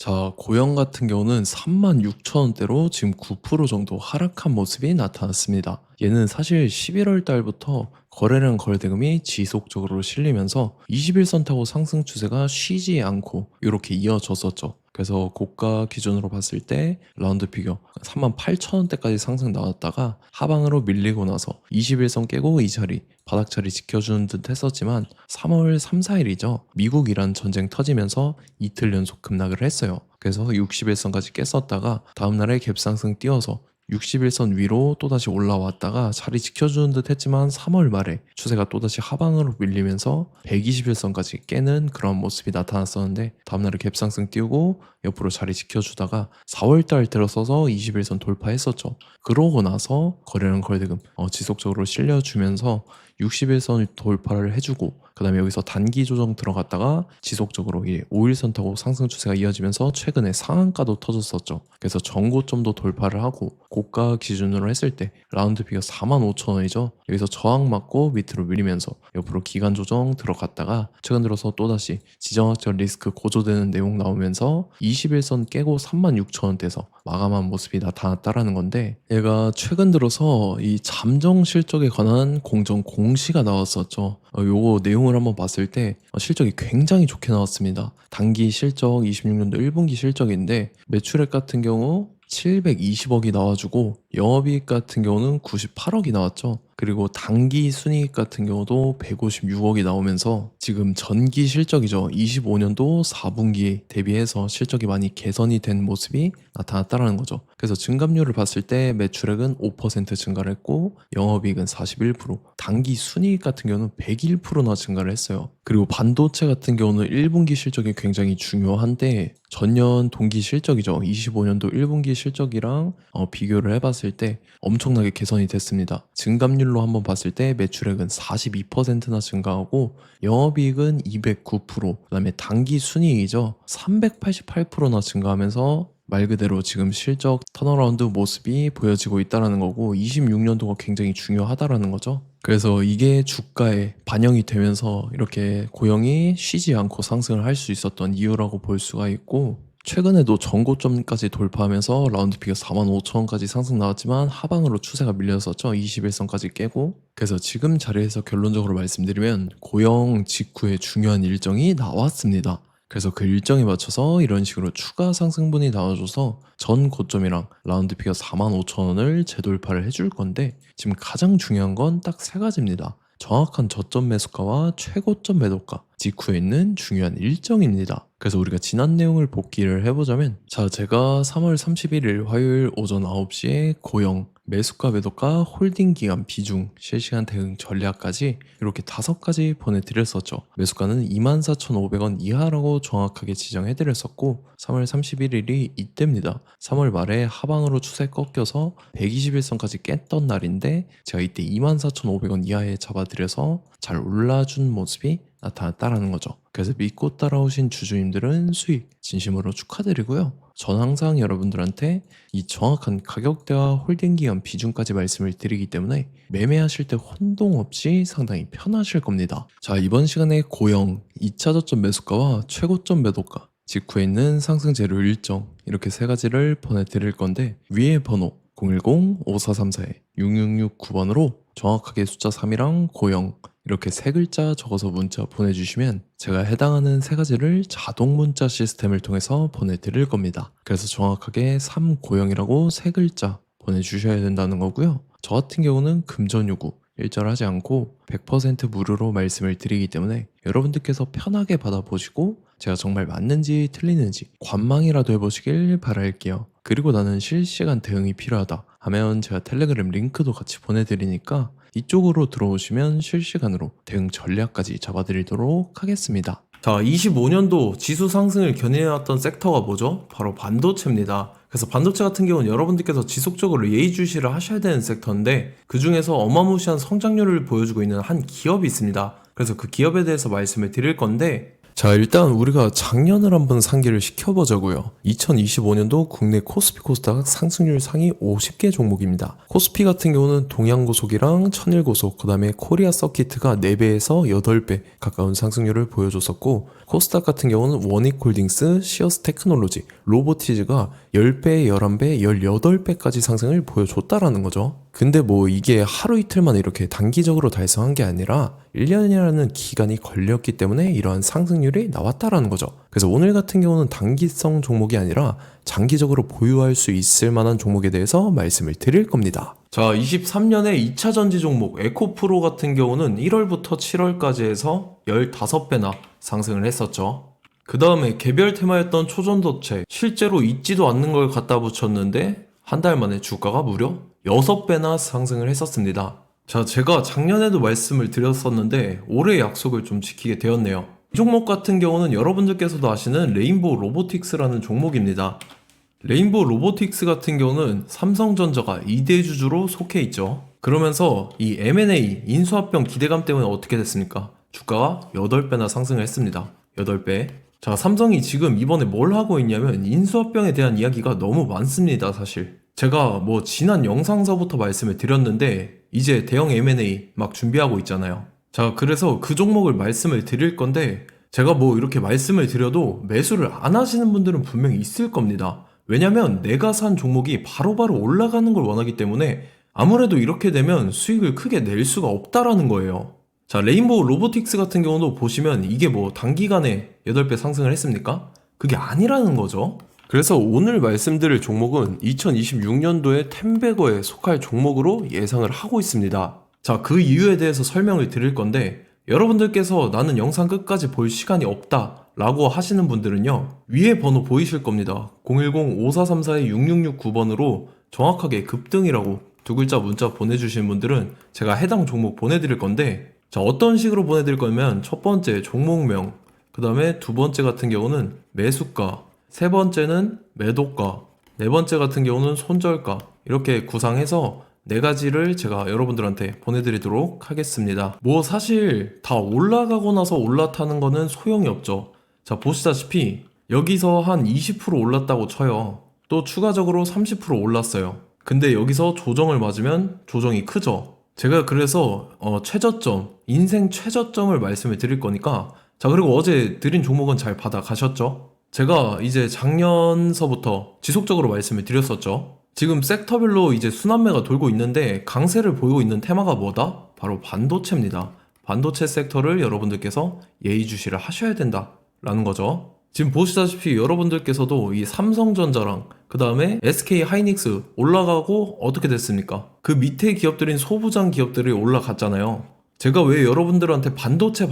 자, 고영 같은 경우는 36,000원대로 지금 9% 정도 하락한 모습이 나타났습니다. 얘는 사실 11월 달부터 거래량 거래대금이 지속적으로 실리면서 21선 타고 상승 추세가 쉬지 않고 이렇게 이어졌었죠. 그래서 고가 기준으로 봤을 때 라운드 피겨 38,000원대까지 상승 나왔다가 하방으로 밀리고 나서 21선 깨고 이 자리 바닥 자리 지켜주는 듯 했었지만 3월 3, 4일이죠. 미국 이란 전쟁 터지면서 이틀 연속 급락을 했어요. 그래서 61선까지 깼었다가 다음날에 갭상승 띄워서 61선 위로 또다시 올라왔다가 자리 지켜주는 듯 했지만 3월 말에 추세가 또다시 하방으로 밀리면서 121선까지 깨는 그런 모습이 나타났었는데 다음날에 갭상승 띄우고 옆으로 자리 지켜주다가 4월달 들어서서 21선 돌파했었죠. 그러고 나서 거래량 거래대금 지속적으로 실려주면서 61선 돌파를 해주고 그 다음에 여기서 단기 조정 들어갔다가 지속적으로 5일선 타고 상승 추세가 이어지면서 최근에 상한가도 터졌었죠. 그래서 전고점도 돌파를 하고 고가 기준으로 했을 때 라운드 피겨 45,000원이죠. 여기서 저항 맞고 밑으로 밀리면서 옆으로 기간 조정 들어갔다가 최근 들어서 또다시 지정학적 리스크 고조되는 내용 나오면서 21선 깨고 36,000원대에서 마감한 모습이 나타났다라는 건데 얘가 최근 들어서 이 잠정 실적에 관한 공정 공시가 나왔었죠. 요거 내용을 한번 봤을 때 실적이 굉장히 좋게 나왔습니다. 단기 실적 26년도 1분기 실적인데 매출액 같은 경우 720억이 나와주고 영업이익 같은 경우는 98억이 나왔죠. 그리고 단기 순이익 같은 경우도 156억이 나오면서 지금 전기 실적이죠. 25년도 4분기 대비해서 실적이 많이 개선이 된 모습이 나타났다는 거죠. 그래서 증감률을 봤을 때 매출액은 5% 증가를 했고 영업이익은 41%, 단기 순이익 같은 경우는 101%나 증가를 했어요. 그리고 반도체 같은 경우는 1분기 실적이 굉장히 중요한데 전년 동기 실적이죠. 25년도 1분기 실적이랑 비교를 해봤을 때 엄청나게 개선이 됐습니다. 증감률로 한번 봤을 때 매출액은 42%나 증가하고 영업이익은 209%, 그다음에 단기 순이익이죠. 388%나 증가하면서 말 그대로 지금 실적 턴어라운드 모습이 보여지고 있다는 거고 26년도가 굉장히 중요하다라는 거죠. 그래서 이게 주가에 반영이 되면서 이렇게 고영이 쉬지 않고 상승을 할 수 있었던 이유라고 볼 수가 있고 최근에도 전고점까지 돌파하면서 라운드 피겨 45,000원까지 상승 나왔지만 하방으로 추세가 밀렸었죠. 21선까지 깨고 그래서 지금 자리에서 결론적으로 말씀드리면 고영 직후에 중요한 일정이 나왔습니다. 그래서 그 일정에 맞춰서 이런 식으로 추가 상승분이 나와줘서 전 고점이랑 라운드 피겨 45,000원을 재돌파를 해줄 건데 지금 가장 중요한 건 딱 세 가지입니다. 정확한 저점 매수가와 최고점 매도가 직후에 있는 중요한 일정입니다. 그래서 우리가 지난 내용을 복기를 해보자면 자 제가 3월 31일 화요일 오전 9시에 고영 매수가 매도가 홀딩 기간 비중 실시간 대응 전략까지 이렇게 5가지 보내드렸었죠. 매수가는 24,500원 이하라고 정확하게 지정해드렸었고 3월 31일이 이때입니다. 3월 말에 하방으로 추세 꺾여서 121선까지 깼던 날인데 제가 이때 24,500원 이하에 잡아드려서 잘 올라준 모습이 나타났다라는 거죠. 그래서 믿고 따라오신 주주님들은 수익 진심으로 축하드리고요. 전 항상 여러분들한테 이 정확한 가격대와 홀딩 기간 비중까지 말씀을 드리기 때문에 매매하실 때 혼동 없이 상당히 편하실 겁니다. 자, 이번 시간에 고영 2차 저점 매수가와 최고점 매도가 직후에 있는 상승 재료 일정 이렇게 세 가지를 보내드릴 건데 위에 번호 010-5434-6669번으로 정확하게 숫자 3이랑 고영 이렇게 세 글자 적어서 문자 보내주시면 제가 해당하는 세 가지를 자동 문자 시스템을 통해서 보내드릴 겁니다. 그래서 정확하게 3고영이라고 세 글자 보내주셔야 된다는 거고요. 저 같은 경우는 금전 요구 일절하지 않고 100% 무료로 말씀을 드리기 때문에 여러분들께서 편하게 받아보시고 제가 정말 맞는지 틀리는지 관망이라도 해보시길 바랄게요. 그리고 나는 실시간 대응이 필요하다 하면 제가 텔레그램 링크도 같이 보내드리니까 이쪽으로 들어오시면 실시간으로 대응 전략까지 잡아드리도록 하겠습니다. 자, 25년도 지수 상승을 견인해왔던 섹터가 뭐죠? 바로 반도체입니다. 그래서 반도체 같은 경우는 여러분들께서 지속적으로 예의주시를 하셔야 되는 섹터인데 그 중에서 어마무시한 성장률을 보여주고 있는 한 기업이 있습니다. 그래서 그 기업에 대해서 말씀을 드릴 건데 자, 일단 우리가 작년을 한번 상기를 시켜보자고요. 2025년도 국내 코스피 코스닥 상승률 상위 50개 종목입니다. 코스피 같은 경우는 동양고속이랑 천일고속, 그 다음에 코리아 서키트가 4배에서 8배 가까운 상승률을 보여줬었고, 코스닥 같은 경우는 원익홀딩스, 시어스 테크놀로지, 로보티즈가 10배, 11배, 18배까지 상승을 보여줬다라는 거죠. 근데 뭐 이게 하루 이틀만 이렇게 단기적으로 달성한 게 아니라 1년이라는 기간이 걸렸기 때문에 이러한 상승률이 나왔다라는 거죠. 그래서 오늘 같은 경우는 단기성 종목이 아니라 장기적으로 보유할 수 있을 만한 종목에 대해서 말씀을 드릴 겁니다. 자, 23년에 2차 전지 종목 에코프로 같은 경우는 1월부터 7월까지 해서 15배나 상승을 했었죠. 그 다음에 개별 테마였던 초전도체, 실제로 있지도 않는 걸 갖다 붙였는데 한 달 만에 주가가 무려 6배나 상승을 했었습니다. 자, 제가 작년에도 말씀을 드렸었는데 올해 약속을 좀 지키게 되었네요. 이 종목 같은 경우는 여러분들께서도 아시는 레인보우 로보틱스라는 종목입니다. 레인보우 로보틱스 같은 경우는 삼성전자가 2대 주주로 속해 있죠. 그러면서 이 M&A 인수합병 기대감 때문에 어떻게 됐습니까? 주가가 8배나 상승을 했습니다. 8배. 자, 삼성이 지금 이번에 뭘 하고 있냐면 인수합병에 대한 이야기가 너무 많습니다, 사실. 제가 뭐 지난 영상서부터 말씀을 드렸는데 이제 대형 M&A 막 준비하고 있잖아요. 자, 그래서 그 종목을 말씀을 드릴 건데 제가 뭐 이렇게 말씀을 드려도 매수를 안 하시는 분들은 분명히 있을 겁니다. 왜냐면 내가 산 종목이 바로바로 올라가는 걸 원하기 때문에 아무래도 이렇게 되면 수익을 크게 낼 수가 없다라는 거예요. 자, 레인보우 로보틱스 같은 경우도 보시면 이게 뭐 단기간에 8배 상승을 했습니까? 그게 아니라는 거죠. 그래서 오늘 말씀드릴 종목은 2026년도에 템베거에 속할 종목으로 예상을 하고 있습니다. 자, 그 이유에 대해서 설명을 드릴 건데 여러분들께서 나는 영상 끝까지 볼 시간이 없다 라고 하시는 분들은요, 위에 번호 보이실 겁니다. 010-5434-6669번으로 정확하게 급등이라고 두 글자 문자 보내주신 분들은 제가 해당 종목 보내드릴 건데, 자, 어떤 식으로 보내드릴 거냐면 첫 번째 종목명, 그 다음에 두 번째 같은 경우는 매수가, 세 번째는 매도가, 네 번째 같은 경우는 손절가, 이렇게 구상해서 네 가지를 제가 여러분들한테 보내드리도록 하겠습니다. 뭐 사실 다 올라가고 나서 올라타는 거는 소용이 없죠. 자, 보시다시피 여기서 한 20% 올랐다고 쳐요. 또 추가적으로 30% 올랐어요. 근데 여기서 조정을 맞으면 조정이 크죠. 제가 그래서 최저점, 인생 최저점을 말씀을 드릴 거니까, 자, 그리고 어제 드린 종목은 잘 받아가셨죠? 제가 이제 작년서부터 지속적으로 말씀을 드렸었죠. 지금 섹터별로 이제 순환매가 돌고 있는데 강세를 보이고 있는 테마가 뭐다? 바로 반도체입니다. 반도체 섹터를 여러분들께서 예의주시를 하셔야 된다라는 거죠. 지금 보시다시피 여러분들께서도 이 삼성전자랑 그 다음에 SK 하이닉스 올라가고 어떻게 됐습니까? 그 밑에 기업들인 소부장 기업들이 올라갔잖아요. 제가 왜 여러분들한테 반도체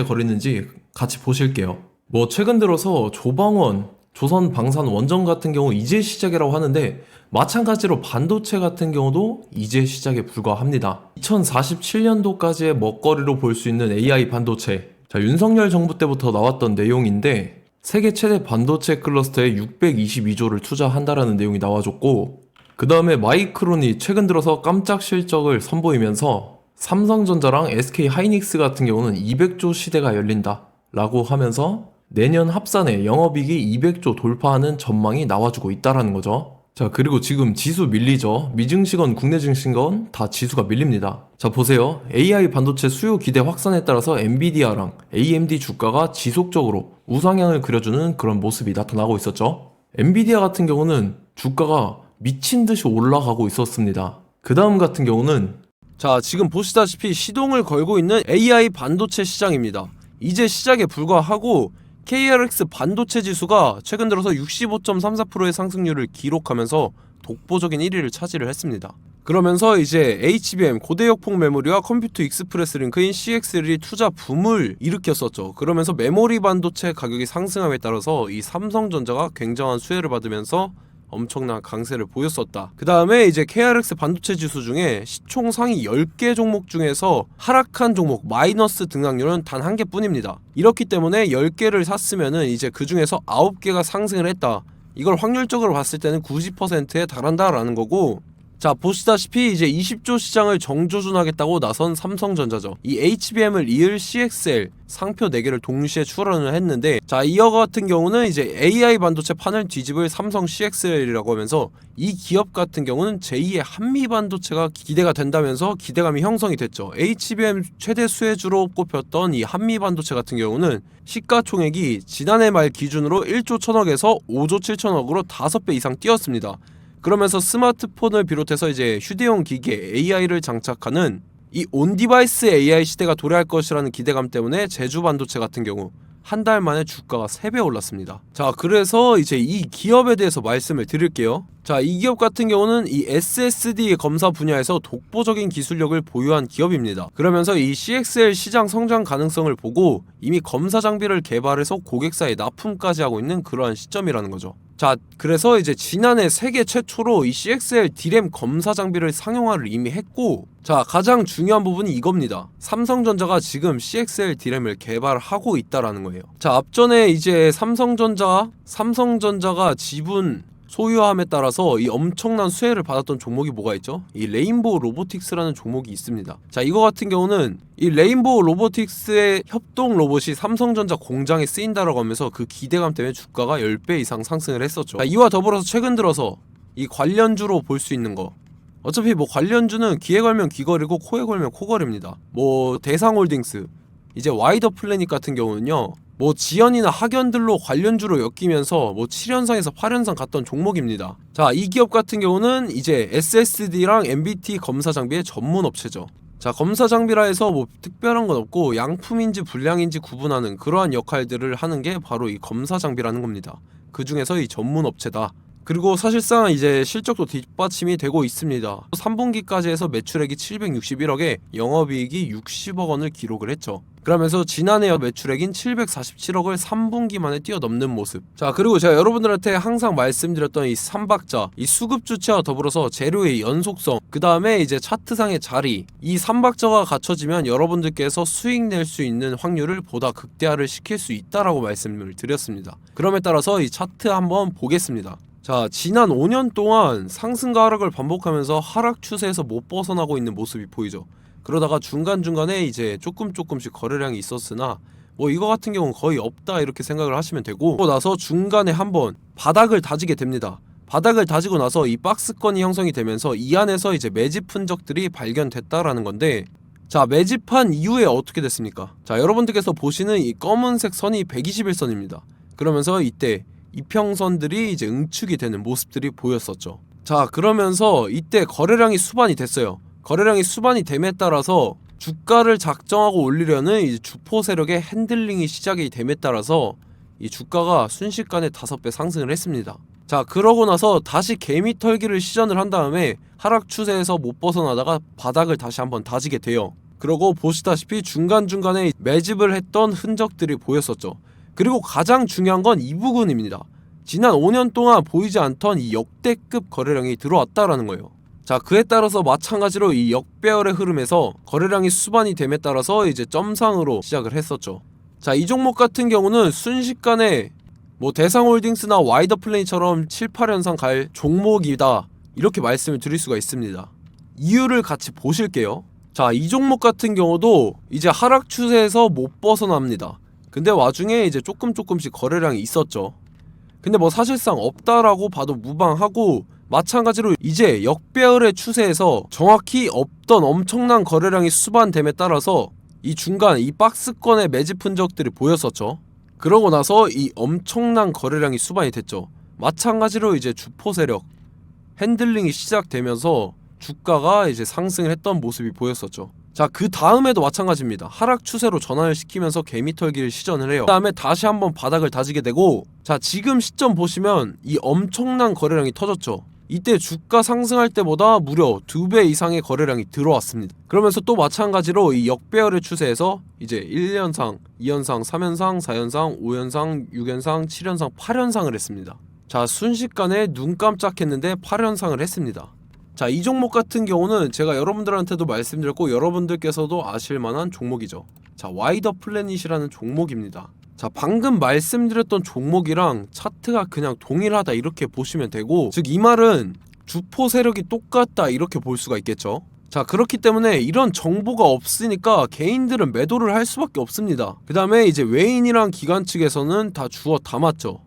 거리는지 같이 보실게요. 뭐 최근 들어서 조방원, 조선방산원전 같은 경우 이제 시작이라고 하는데 마찬가지로 반도체 같은 경우도 이제 시작에 불과합니다. 2047년도까지의 먹거리로 볼 수 있는 AI 반도체. 자, 윤석열 정부 때부터 나왔던 내용인데 세계 최대 반도체 클러스터에 622조를 투자한다라는 내용이 나와줬고, 그 다음에 마이크론이 최근 들어서 깜짝 실적을 선보이면서 삼성전자랑 SK 하이닉스 같은 경우는 200조 시대가 열린다 라고 하면서 내년 합산에 영업이익이 200조 돌파하는 전망이 나와주고 있다라는 거죠. 자, 그리고 지금 지수 밀리죠. 미증시건 국내 증시건 다 지수가 밀립니다. 자, 보세요. AI 반도체 수요 기대 확산에 따라서 엔비디아랑 AMD 주가가 지속적으로 우상향을 그려주는 그런 모습이 나타나고 있었죠. 엔비디아 같은 경우는 주가가 미친 듯이 올라가고 있었습니다. 그 다음 같은 경우는, 자, 지금 보시다시피 시동을 걸고 있는 AI 반도체 시장입니다. 이제 시작에 불과하고 KRX 반도체 지수가 최근 들어서 65.34%의 상승률을 기록하면서 독보적인 1위를 차지를 했습니다. 그러면서 이제 HBM 고대역폭 메모리와 컴퓨터 익스프레스 링크인 CXL이 투자 붐을 일으켰었죠. 그러면서 메모리 반도체 가격이 상승함에 따라서 이 삼성전자가 굉장한 수혜를 받으면서 엄청난 강세를 보였었다. 그 다음에 이제 KRX 반도체 지수 중에 시총 상위 10개 종목 중에서 하락한 종목 마이너스 등락률은 단 1개뿐입니다. 이렇기 때문에 10개를 샀으면은 이제 그 중에서 9개가 상승을 했다. 이걸 확률적으로 봤을 때는 90%에 달한다라는 거고, 자, 보시다시피 이제 20조 시장을 정조준하겠다고 나선 삼성전자죠. 이 HBM을 이을 CXL 상표 4개를 동시에 출원을 했는데, 자, 이어 같은 경우는 이제 AI 반도체 판을 뒤집을 삼성 CXL이라고 하면서 이 기업 같은 경우는 제2의 한미 반도체가 기대가 된다면서 기대감이 형성이 됐죠. HBM 최대 수혜주로 꼽혔던 이 한미 반도체 같은 경우는 시가총액이 지난해 말 기준으로 1조 1000억에서 5조 7천억으로 5배 이상 뛰었습니다. 그러면서 스마트폰을 비롯해서 이제 휴대용 기기에 AI를 장착하는 이 온디바이스 AI 시대가 도래할 것이라는 기대감 때문에 제주 반도체 같은 경우 한 달 만에 주가가 3배 올랐습니다. 자, 그래서 이제 이 기업에 대해서 말씀을 드릴게요. 자, 이 기업 같은 경우는 이 SSD 검사 분야에서 독보적인 기술력을 보유한 기업입니다. 그러면서 이 CXL 시장 성장 가능성을 보고 이미 검사 장비를 개발해서 고객사에 납품까지 하고 있는 그러한 시점이라는 거죠. 자, 그래서 이제 지난해 세계 최초로 이 CXL D램 검사 장비를 상용화를 이미 했고, 자, 가장 중요한 부분이 이겁니다. 삼성전자가 지금 CXL D램을 개발하고 있다라는 거예요. 자, 앞전에 이제 삼성전자가 지분 소유함에 따라서 이 엄청난 수혜를 받았던 종목이 뭐가 있죠? 이 레인보우 로보틱스라는 종목이 있습니다. 자, 이거 같은 경우는 이 레인보우 로보틱스의 협동 로봇이 삼성전자 공장에 쓰인다라고 하면서 그 기대감 때문에 주가가 10배 이상 상승을 했었죠. 자, 이와 더불어서 최근 들어서 이 관련주로 볼 수 있는 거, 어차피 뭐 관련주는 귀에 걸면 귀걸이고 코에 걸면 코걸입니다. 뭐 대상홀딩스, 이제 와이더 플래닛 같은 경우는요, 뭐 지연이나 학연들로 관련주로 엮이면서 뭐 7연상에서 8연상 갔던 종목입니다. 자, 이 기업 같은 경우는 이제 SSD랑 MBT 검사 장비의 전문 업체죠. 자, 검사 장비라 해서 뭐 특별한 건 없고 양품인지 불량인지 구분하는 그러한 역할들을 하는 게 바로 이 검사 장비라는 겁니다. 그 중에서 이 전문 업체다. 그리고 사실상 이제 실적도 뒷받침이 되고 있습니다. 3분기까지 해서 매출액이 761억에 영업이익이 60억 원을 기록을 했죠. 그러면서 지난해 매출액인 747억을 3분기 만에 뛰어넘는 모습. 자, 그리고 제가 여러분들한테 항상 말씀드렸던 이 3박자, 이 수급 주체와 더불어서 재료의 연속성, 그 다음에 이제 차트상의 자리, 이 3박자가 갖춰지면 여러분들께서 수익 낼 수 있는 확률을 보다 극대화를 시킬 수 있다라고 말씀을 드렸습니다. 그럼에 따라서 이 차트 한번 보겠습니다. 자, 지난 5년 동안 상승과 하락을 반복하면서 하락 추세에서 못 벗어나고 있는 모습이 보이죠. 그러다가 중간중간에 이제 조금씩 거래량이 있었으나 뭐 이거 같은 경우는 거의 없다 이렇게 생각을 하시면 되고, 그러고 나서 중간에 한번 바닥을 다지게 됩니다. 바닥을 다지고 나서 이 박스권이 형성이 되면서 이 안에서 이제 매집 흔적들이 발견됐다라는 건데, 자, 매집한 이후에 어떻게 됐습니까? 자, 여러분들께서 보시는 이 검은색 선이 121선입니다. 그러면서 이때 이평선들이 이제 응축이 되는 모습들이 보였었죠. 자, 그러면서 이때 거래량이 수반이 됐어요. 거래량이 수반이 됨에 따라서 주가를 작정하고 올리려는 이제 주포 세력의 핸들링이 시작이 됨에 따라서 이 주가가 순식간에 5배 상승을 했습니다. 자, 그러고 나서 다시 개미 털기를 시전을 한 다음에 하락 추세에서 못 벗어나다가 바닥을 다시 한번 다지게 돼요. 그러고 보시다시피 중간중간에 매집을 했던 흔적들이 보였었죠. 그리고 가장 중요한 건 이 부분입니다. 지난 5년 동안 보이지 않던 이 역대급 거래량이 들어왔다라는 거예요. 자, 그에 따라서 마찬가지로 이 역배열의 흐름에서 거래량이 수반이 됨에 따라서 이제 점상으로 시작을 했었죠. 자, 이 종목 같은 경우는 순식간에 뭐 대상홀딩스나 와이더 플레이처럼 7, 8연상 갈 종목이다 이렇게 말씀을 드릴 수가 있습니다. 이유를 같이 보실게요. 자, 이 종목 같은 경우도 이제 하락 추세에서 못 벗어납니다. 근데 와중에 이제 조금씩 거래량이 있었죠. 근데 뭐 사실상 없다라고 봐도 무방하고, 마찬가지로 이제 역배열의 추세에서 정확히 없던 엄청난 거래량이 수반됨에 따라서 이 중간 이 박스권의 매집 흔적들이 보였었죠. 그러고 나서 이 엄청난 거래량이 수반이 됐죠. 마찬가지로 이제 주포 세력 핸들링이 시작되면서 주가가 이제 상승을 했던 모습이 보였었죠. 자, 그 다음에도 마찬가지입니다. 하락 추세로 전환을 시키면서 개미털기를 시전을 해요. 그 다음에 다시 한번 바닥을 다지게 되고, 자, 지금 시점 보시면 이 엄청난 거래량이 터졌죠. 이때 주가 상승할 때보다 무려 2배 이상의 거래량이 들어왔습니다. 그러면서 또 마찬가지로 이 역배열의 추세에서 이제 1연상, 2연상, 3연상, 4연상, 5연상, 6연상, 7연상, 8연상을 했습니다. 자, 순식간에 눈 깜짝했는데 8연상을 했습니다. 자, 이 종목 같은 경우는 제가 여러분들한테도 말씀드렸고 여러분들께서도 아실만한 종목이죠. 자, 와이더 플래닛이라는 종목입니다. 자, 방금 말씀드렸던 종목이랑 차트가 그냥 동일하다 이렇게 보시면 되고, 즉 이 말은 주포 세력이 똑같다 이렇게 볼 수가 있겠죠. 자, 그렇기 때문에 이런 정보가 없으니까 개인들은 매도를 할 수밖에 없습니다. 그 다음에 이제 외인이랑 기관 측에서는 다 주워 담았죠.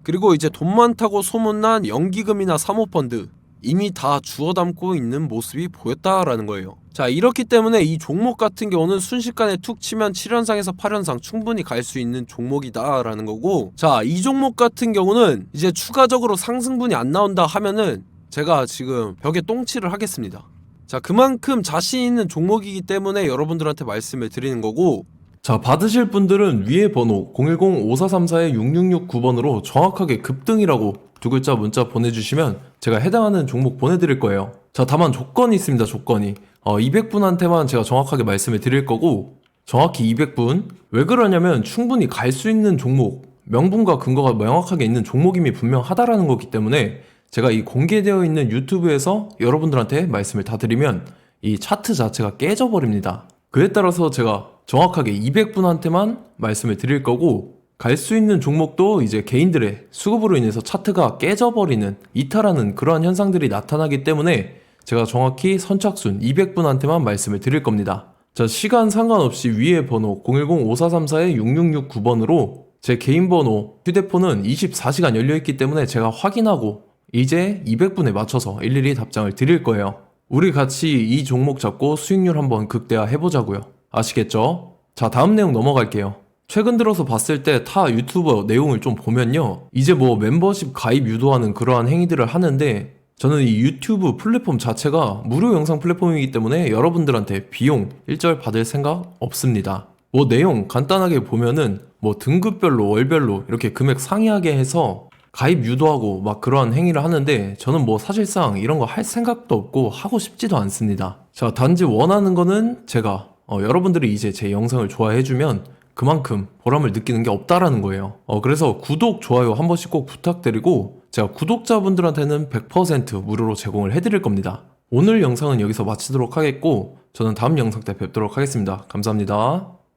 그리고 이제 돈 많다고 소문난 연기금이나 사모펀드 이미 다 주워 담고 있는 모습이 보였다라는 거예요. 자, 이렇기 때문에 이 종목 같은 경우는 순식간에 툭 치면 7연상에서 8연상 충분히 갈 수 있는 종목이다 라는 거고, 자, 이 종목 같은 경우는 이제 추가적으로 상승분이 안 나온다 하면은 제가 지금 벽에 똥칠을 하겠습니다. 자, 그만큼 자신 있는 종목이기 때문에 여러분들한테 말씀을 드리는 거고, 자, 받으실 분들은 위에 번호 010-5434-6669번으로 정확하게 급등이라고 두 글자 문자 보내주시면 제가 해당하는 종목 보내드릴 거예요. 자, 다만 조건이 있습니다. 조건이 200분한테만 제가 정확하게 말씀을 드릴 거고, 정확히 200분. 왜 그러냐면 충분히 갈 수 있는 종목, 명분과 근거가 명확하게 있는 종목임이 분명하다라는 거기 때문에 제가 이 공개되어 있는 유튜브에서 여러분들한테 말씀을 다 드리면 이 차트 자체가 깨져버립니다. 그에 따라서 제가 정확하게 200분한테만 말씀을 드릴 거고, 갈 수 있는 종목도 이제 개인들의 수급으로 인해서 차트가 깨져버리는, 이탈하는 그러한 현상들이 나타나기 때문에 제가 정확히 선착순 200분한테만 말씀을 드릴 겁니다. 자, 시간 상관없이 위에 번호 010-5434-6669번으로 제 개인 번호, 휴대폰은 24시간 열려있기 때문에 제가 확인하고 이제 200분에 맞춰서 일일이 답장을 드릴 거예요. 우리 같이 이 종목 잡고 수익률 한번 극대화 해보자고요. 아시겠죠? 자, 다음 내용 넘어갈게요. 최근 들어서 봤을 때 타 유튜버 내용을 좀 보면요, 이제 뭐 멤버십 가입 유도하는 그러한 행위들을 하는데, 저는 이 유튜브 플랫폼 자체가 무료 영상 플랫폼이기 때문에 여러분들한테 비용 일절 받을 생각 없습니다. 뭐 내용 간단하게 보면은 뭐 등급별로 월별로 이렇게 금액 상이하게 해서 가입 유도하고 막 그러한 행위를 하는데, 저는 뭐 사실상 이런 거 할 생각도 없고 하고 싶지도 않습니다. 자, 단지 원하는 거는 제가 여러분들이 이제 제 영상을 좋아해주면 그만큼 보람을 느끼는 게 없다라는 거예요. 그래서 구독, 좋아요 한 번씩 꼭 부탁드리고, 제가 구독자분들한테는 100% 무료로 제공을 해드릴 겁니다. 오늘 영상은 여기서 마치도록 하겠고, 저는 다음 영상 때 뵙도록 하겠습니다. 감사합니다.